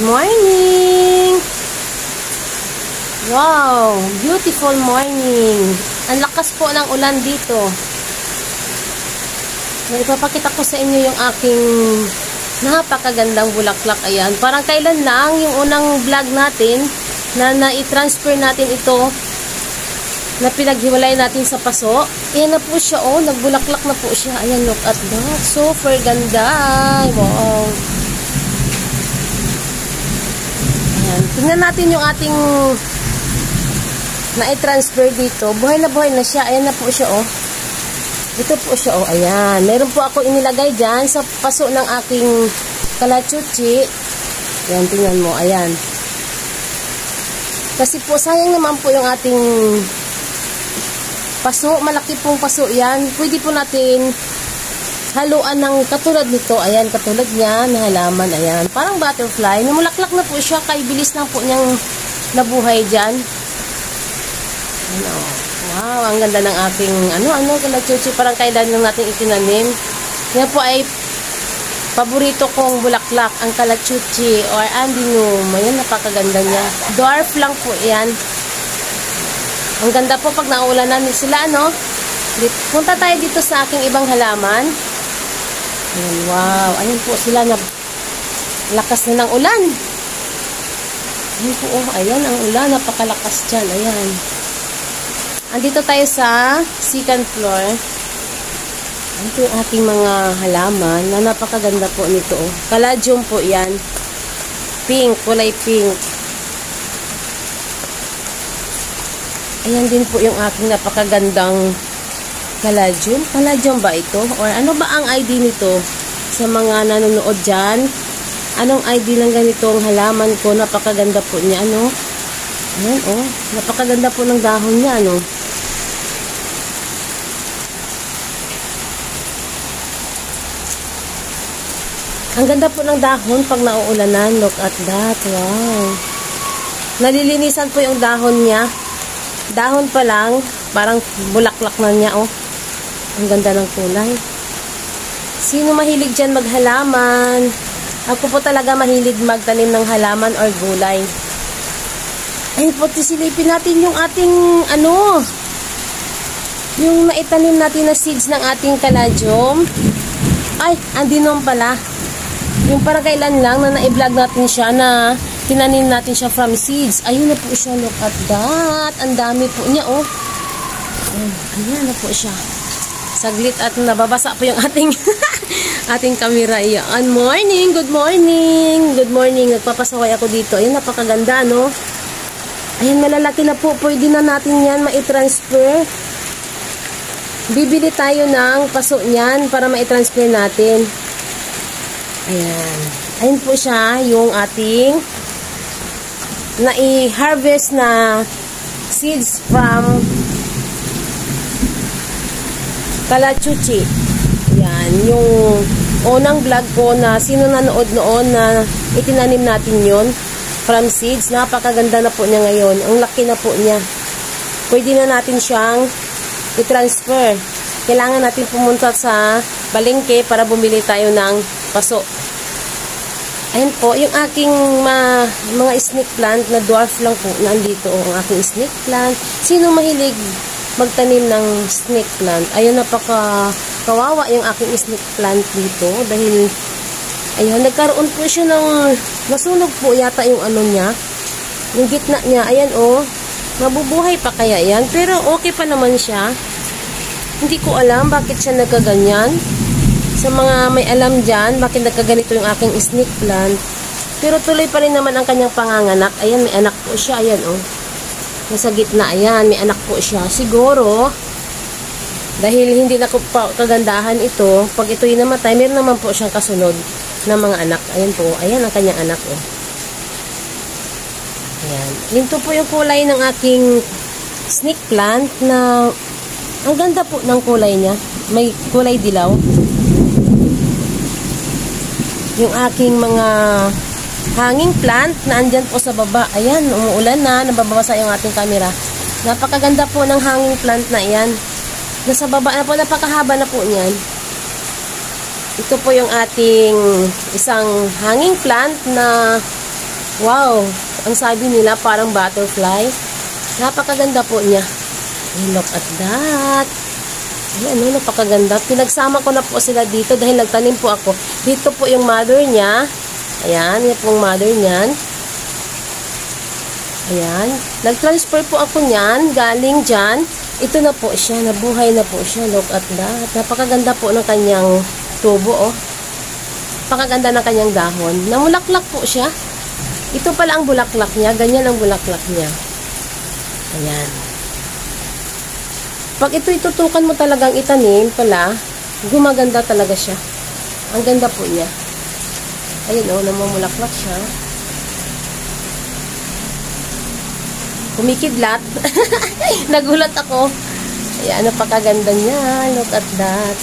morning! Wow! Beautiful morning! Ang lakas po ng ulan dito. Ipapakita ko sa inyo yung aking napakagandang bulaklak. Ayan. Parang kailan lang yung unang vlog natin na na-transfer natin ito na pinaghiwalay natin sa paso. Ayan na po siya. Oh, nagbulaklak na po siya. Ayan, look at that. Super ganda. Wow. Ayan. Tingnan natin yung ating na-transfer dito. Buhay na siya. Ayan na po siya, oh. Ito po siya, oh. Ayan. Meron po ako inilagay dyan sa paso ng aking kalachuchi. Ayan, tingnan mo. Ayan. Kasi po, sayang naman po yung ating paso. Malaki pong paso yan. Pwede po natin haluan ng katulad nito. Ayan, katulad niya na halaman. Ayan. Parang butterfly. Namulaklak na po siya. Kaya bilis lang po niyang nabuhay dyan. Ano, wow, ang ganda ng aking kalachuchi. Parang kailan lang natin itinanim. Yan po ay paborito kong bulaklak, ang kalachuchi or andinum. Ayan, napakaganda niya. Dwarf lang po yan. Ang ganda po pag naulanan sila, no? Punta tayo dito sa aking ibang halaman. Ayan, wow. Ayan po sila na lakas na ng ulan. Ayan po, oh. Ayan ang ulan. Napakalakas dyan. Ayan. Andito tayo sa second floor. Ito yung aking mga halaman na napakaganda po nito. Oh. Caladium po yan. Pink, kulay pink. Ayan din po yung aking napakagandang caladium. Caladium ba ito? Or ano ba ang ID nito? Sa mga nanonood dyan, anong ID ng ganitong halaman ko? Napakaganda po niya, ano? Ayan, oh. Napakaganda po ng dahon niya, ano? Ang ganda po ng dahon pag nauulanan. Look at that. Wow. Nalilinisan po yung dahon niya. Dahon pa lang, parang bulaklak na niya, oh. Ang ganda ng kulay. Sino mahilig dyan maghalaman? Ako po talaga mahilig magtanim ng halaman or gulay. Ayun po, silipin natin yung ating, yung naitanim natin na seeds ng ating caladium. Ay, andinum pala. Yung parang kailan lang na na-vlog natin siya na tinanim natin siya from seeds. Ayun na po siya. Look at that. Ang dami po niya, oh. Ayan na po siya. Saglit at nababasa po yung ating ating camera. Ayan. Morning. Good morning. Good morning. Nagpapasaway ako dito. Ayan, napakaganda, no? Ayan, malalaki na po. Pwede na natin yan ma-transfer. Bibili tayo ng paso niyan para ma-transfer natin. Ayan. Ayun po siya, yung ating na-i-harvest na seeds from kalachuchi. Ayan. Yung unang vlog ko na sino nanood noon na itinanim natin yon from seeds. Napakaganda na po niya ngayon. Ang laki na po niya. Pwede na natin siyang i-transfer. Kailangan natin pumunta sa palengke para bumili tayo ng paso. Ayan po, yung aking mga snake plant na dwarf lang po, nandito ang aking snake plant. Sino mahilig magtanim ng snake plant? Ayan, napaka-kawawa yung aking snake plant dito. Dahil, ayan, nagkaroon po siya ng, nasunog po yata yung niya. Yung gitna niya, ayan, oh. Mabubuhay pa kaya yan. Pero okay pa naman siya. Hindi ko alam bakit siya nagkaganyan. Sa mga may alam dyan, bakit nagkaganito yung aking snake plant. Pero tuloy pa rin naman ang kanyang panganganak. Ayan, may anak po siya. Ayan, oh. Nasa gitna, ayan, may anak po siya. Siguro, dahil hindi na kagandahan ito, pag ito'y namatay, meron naman po siyang kasunod na mga anak. Ayan po, ayan ang kanyang anak, oh. Ayan. Ito po yung kulay ng aking snake plant na ang ganda po ng kulay niya. May kulay dilaw. Yung aking mga hanging plant na andyan po sa baba. Ayan, umuulan na, nababasa yung ating camera. Napakaganda po ng hanging plant na yan. Nasa baba na po, napakahaba na po niyan. Ito po yung ating isang hanging plant na Wow! Ang sabi nila parang butterfly. Napakaganda po niya. Look at that. Ayan, napakaganda. Pinagsama ko na po sila dito dahil nagtanim po ako. Dito po yung mother niya. Ayan, yan po yung mother niyan. Ayan. Nag-transfer po ako niyan. Galing dyan. Ito na po siya. Nabuhay na po siya. Look at that. Napakaganda po ng kanyang tubo, oh. Napakaganda ng kanyang dahon. Namulaklak po siya. Ito pala ang bulaklak niya. Ganyan ang bulaklak niya. Ayan. Pag ito itutukan mo talagang itanim pala, gumaganda talaga siya. Ang ganda po niya. Ayun, oh, namumulaklak siya. Kumikidlat. Nagulat ako. Ayan, napakaganda niya. Look at that.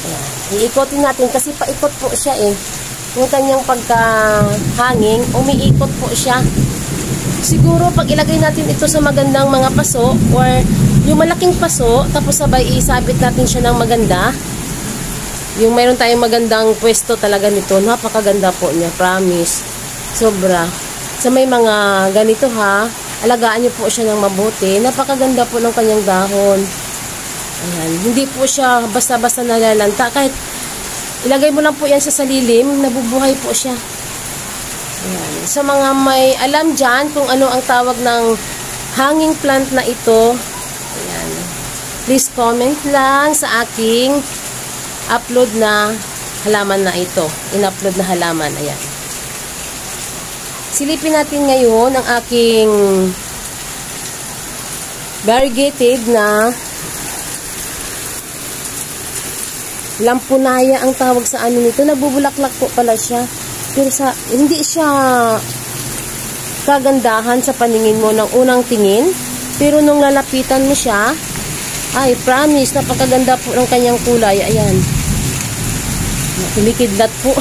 Ayan. Iikotin natin kasi paikot po siya eh. Yung kanyang pagkahanging, umiikot po siya. Siguro pag ilagay natin ito sa magandang mga paso or yung malaking paso, tapos sabay isabit natin siya ng maganda. Yung mayroon tayong magandang pwesto talaga nito. Napakaganda po niya, promise. Sobra. Sa may mga ganito ha, alagaan niyo po siya ng mabuti. Napakaganda po ng kanyang dahon. Ayan. Hindi po siya basta-basta nalalanta. Kahit ilagay mo lang po yan sa salilim, nabubuhay po siya. Ayan. Sa mga may alam dyan kung ano ang tawag ng hanging plant na ito, ayan, please comment lang sa aking upload na halaman na ito. In-upload na halaman. Ayan. Silipin natin ngayon ang aking variegated na lampunaya ang tawag sa ano nito. Nabubulaklak po pala siya. Pero hindi siya kagandahan sa paningin mo ng unang tingin. Pero nung lalapitan mo siya, ay promise, napakaganda po ng kanyang kulay. Ayan. Kumikidlat po.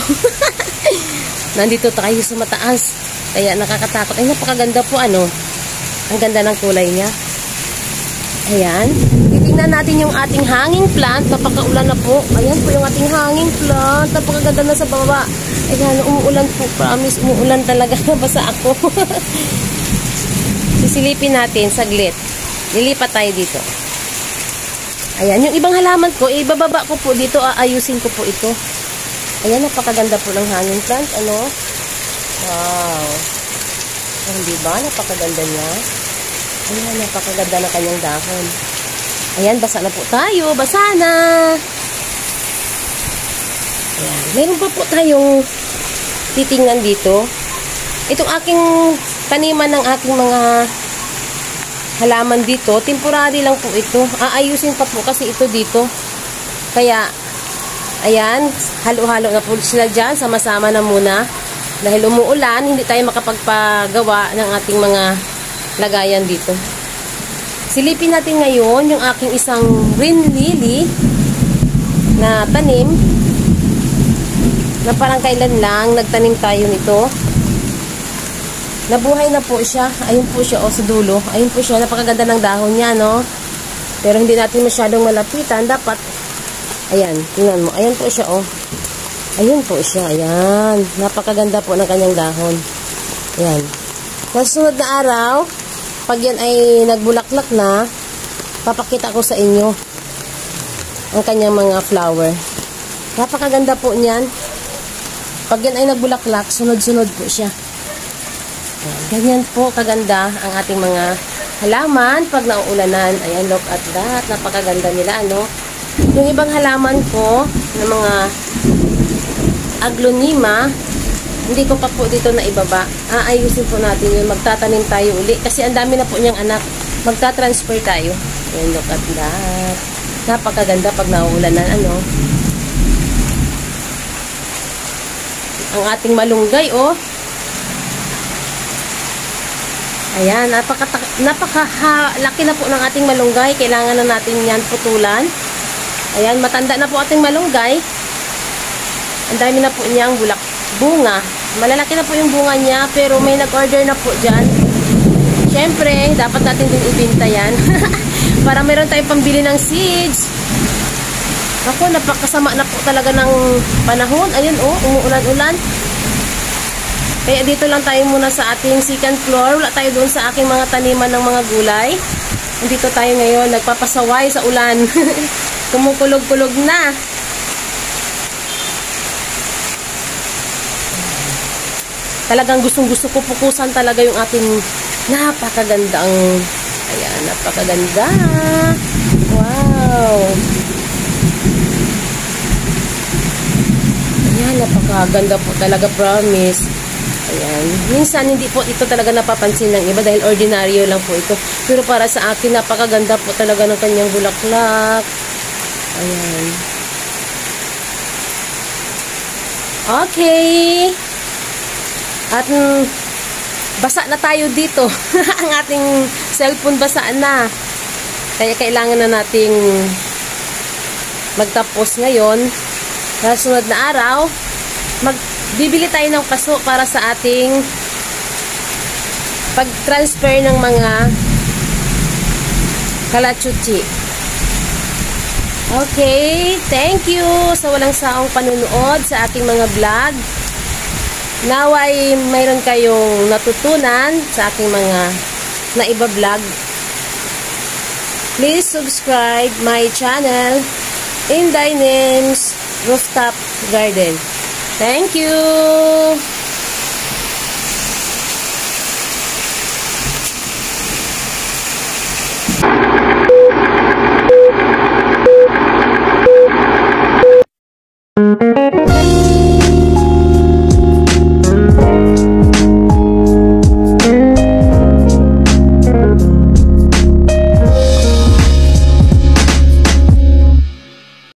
Nandito tayo sa mataas. Kaya nakakatakot. Ay, napakaganda po ano. Ang ganda ng kulay niya. Ayan. Titingnan natin yung ating hanging plant. Napakaulan na po. Ayan po yung ating hanging plant. Napakaganda na sa baba. Ayan, umuulan po. Promise, umuulan talaga. Basa ako. Sisilipin natin saglit. Lilipat tayo dito. Ayan, yung ibang halaman ko, ibababa ko po dito. Aayusin ko po ito. Ayan, napakaganda po ng hanging plant. Ano? Wow. Hindi ba? Napakaganda niya. Ayan, napakaganda na kanyang dahon. Ayan, basa na po tayo. Basa na. Ayan. Meron pa po tayong titingnan dito. Itong aking taniman ng aking mga halaman dito, temporary lang po ito. Aayusin pa po kasi ito dito. Kaya, ayan, halo-halo na po sila dyan. Sama-sama na muna. Dahil umuulan, hindi tayo makapagpagawa ng ating mga lagayan dito. Silipin natin ngayon yung aking isang green lily na tanim na parang kailan lang nagtanim tayo nito. Nabuhay na po siya. Ayun po siya, sa dulo. Ayun po siya, napakaganda ng dahon niya, no? Pero hindi natin masyadong malapitan. Dapat, ayan, tingnan mo. Ayan po siya, Ayun po siya, ayan. Napakaganda po ng kanyang dahon. Ayan. Sa susunod na araw, pag yan ay nagbulaklak na, papakita ko sa inyo ang kanyang mga flower. Napakaganda po niyan. Pag yan ay nagbulaklak, sunod-sunod po siya. Ayan. Ganyan po kaganda ang ating mga halaman pag nauulanan. Ayan, look at that. Napakaganda nila, ano? Yung ibang halaman ko, na mga aglonema, hindi ko pa po dito na ibaba. Aayusin po natin yun. Magtatanim tayo uli. Kasi ang dami na po niyang anak. Magta-transfer tayo. Ayan, look at that. Napakaganda pag nauulanan, ano? Ang ating malunggay, Ayan, napakalaki na po ng ating malunggay. Kailangan na natin yan putulan. Ayan, matanda na po ating malunggay. Ang dami na po niyang bunga. Malalaki na po yung bunga niya, pero may nag-order na po dyan. Siyempre, dapat natin din ibenta yan. Para meron tayong pambili ng seeds. Ako, napakasama na po talaga ng panahon. Ayun, oh, umuulan-ulan. Kaya dito lang tayo muna sa ating second floor. Wala tayo doon sa aking mga taniman ng mga gulay. Dito tayo ngayon, nagpapasaway sa ulan. Kumukulog-kulog na. Talagang gustong-gusto ko pukusan talaga yung ating napakagandang, ayan, napakaganda. Wow. Ayan, napakaganda po talaga, promise. Ayan. Minsan, hindi po ito talaga napapansin ng iba dahil ordinaryo lang po ito. Pero para sa akin, napakaganda po talaga ng kanyang bulaklak. Ayan. Okay. At basa na tayo dito. Ang ating cellphone basa na. Kaya kailangan na nating magtapos ngayon. Sa sunod na araw, bibili tayo ng paso para sa ating pag-transfer ng mga kalachuchi. Okay, thank you sa walang saong panunood sa aking mga vlog. Naway mayroon kayong natutunan sa aking mga naiba-vlog. Please subscribe my channel, Inday Names Rooftop Garden. Thank you!